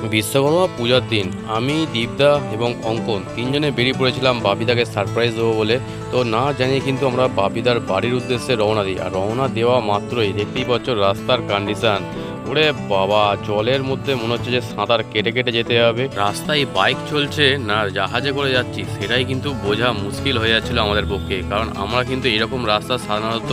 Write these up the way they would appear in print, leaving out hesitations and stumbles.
বিশ্বকর্মা পূজার দিন আমি, দীপদা এবং অঙ্কন তিনজনে বেরিয়ে পড়েছিলাম বাপিদাকে সারপ্রাইজ দেবো বলে। তো না জানিয়ে কিন্তু আমরা বাপিদার বাড়ির উদ্দেশ্যে রওনা দিই। আর রওনা দেওয়া মাত্রই দেখতেই পাচ্ছ রাস্তার কন্ডিশন, ওরে বাবা, জলের মধ্যে মনে হচ্ছে যে সাঁতার কেটে কেটে যেতে হবে। রাস্তায় বাইক চলছে না জাহাজে করে যাচ্ছি সেটাই কিন্তু বোঝা মুশকিল হয়ে যাচ্ছিল আমাদের পক্ষে, কারণ আমরা কিন্তু এরকম রাস্তা সাধারণত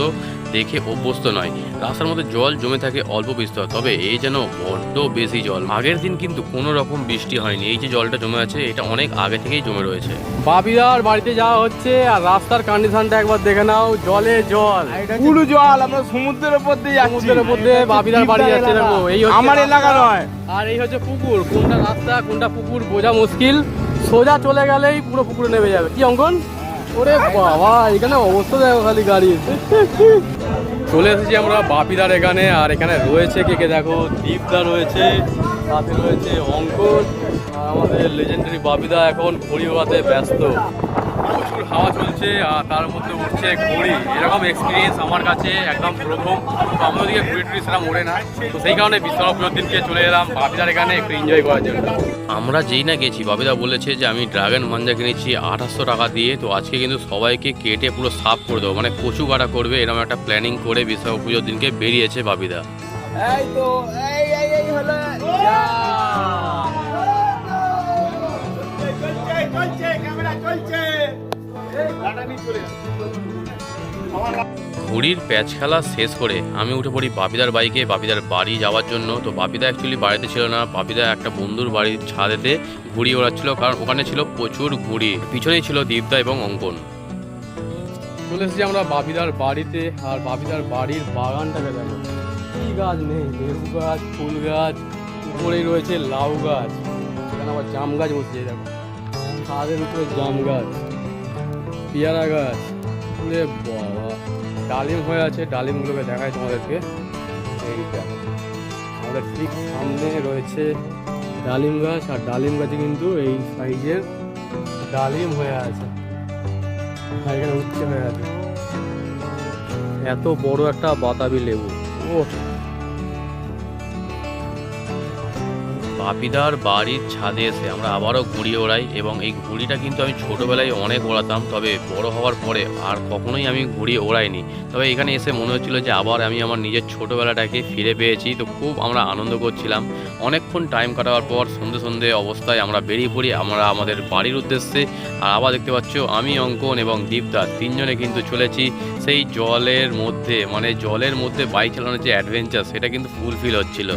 দেখে অভ্যস্ত নয়। রাস্তার মধ্যে জল জমে থাকে অল্প বিস্তর, তবে এই যেন বড্ড বেশি জল। আগের দিন কিন্তু কোনো রকম বৃষ্টি হয়নি, এই যে জলটা জমে আছে এটা অনেক আগে থেকেই জমে রয়েছে। বাপিদার বাড়িতে যাওয়া হচ্ছে আর রাস্তার কন্ডিশনটা একবার দেখে নাও, জলে জল, পুরো জল। আমরা সমুদ্রের উপর দিয়ে যাচ্ছি, সমুদ্রের মধ্যে বাপিদার বাড়ি যাচ্ছে। দেখো এই হচ্ছে আমার এলাকা নয়, আর এই হচ্ছে পুকুর। কোনটা রাস্তা কোনটা পুকুর বোঝা মুশকিল, সোজা চলে গেলেই পুরো পুকুরে নেমে যাবে। কি অঙ্কন? ওরে বাবা, এখানে অবস্থা দেখো খালি গাড়ি। চলে এসেছি আমরা বাপিদার এখানে, আর এখানে রয়েছে কে কে দেখো, দীপদা রয়েছে, সাথে রয়েছে অঙ্কন, আর আমাদের লেজেন্ডারি বাপিদা এখন ঘড়ি ওড়াতে ব্যস্ত। প্রচুর হাওয়া চলছে আর তার মধ্যে উঠছে ঘড়ি, এরকম এক্সপিরিয়েন্স আমার কাছে একদম প্রথম। তো আমাদের দিকে ঘুরি টুরি সেরকম ওড়ে না, তো সেই কারণে বিশ্বকর্মা পুজোর দিনকে চলে এলাম বাপিদার এখানে একটু এনজয় করার জন্য। আমরা যেই না গেছি বাপিদা বলেছে যে আমি ড্রাগন মাঞ্জা কিনেছি 2800 টাকা দিয়ে, তো আজকে কিন্তু সবাইকে কেটে পুরো সাফ করে দেবো, মানে কচু কাটা করবে, এরকম একটা প্ল্যানিং করে বিশ্বকর্মা পুজোর দিনকে বেরিয়েছে বাপিদা। এই তো এই হলো ঘুড়ির প্যাচ খেলা শেষ করে আমি উঠে পড়ি বাপিদার বাইকে বাপিদার বাড়ি যাওয়ার জন্য। তো বাপিদা অ্যাকচুয়ালি বাড়িতে ছিল না, বাপিদা একটা বন্ধুর বাড়ির ছাদেতে ঘুড়ি ওড়াচ্ছিল, কারণ ওখানে ছিল প্রচুর ঘুড়ি। পিছনেই ছিল দীপদা এবং অঙ্কন। চলে এসেছি আমরা বাপিদার বাড়িতে, আর বাপিদার বাড়ির বাগানটাকে দেখো, কি গাছ নেই, লেবু গাছ, ফুল গাছ, উপরেই রয়েছে লাউ গাছ, এখানে আবার জাম গাছ বসছে দেখো, ছাদের উপরে জাম গাছ, পেয়ারা গাছ, ওরে বাবা, ডালিম হয়ে আছে। ডালিমগুলোকে দেখায় তোমাদেরকে, এই দেখো আমাদের ঠিক সামনে রয়েছে ডালিম গাছ, আর ডালিম গাছে কিন্তু এই সাইজের ডালিম হয়ে আছে, আর এখানে উচ্ছে হয়ে আছে। এত বড় একটা বাতাবি লেবু, ও বাপিদার বাড়ির ছাদে এসে আমরা আবারও ঘুড়ি ওড়াই, এবং এই ঘুড়িটা কিন্তু আমি ছোটোবেলায় অনেক ওড়াতাম, তবে বড় হওয়ার পরে আর কখনোই আমি ঘুড়ি ওড়াইনি। তবে এখানে এসে মনে হচ্ছিল যে আবার আমি আমার নিজের ছোটোবেলাটাকে ফিরে পেয়েছি। তো খুব আমরা আনন্দ করছিলাম। অনেকক্ষণ টাইম কাটাবার পর সন্ধে সন্ধে অবস্থায় আমরা বেরিয়ে পড়ি আমরা আমাদের বাড়ির উদ্দেশ্যে। আর আবার দেখতে পাচ্ছ আমি, অঙ্কন এবং দীপদা তিনজনে কিন্তু চলেছি সেই জলের মধ্যে, মানে জলের মধ্যে বাইক চালানোর যে অ্যাডভেঞ্চার সেটা কিন্তু ফুলফিল হচ্ছিল।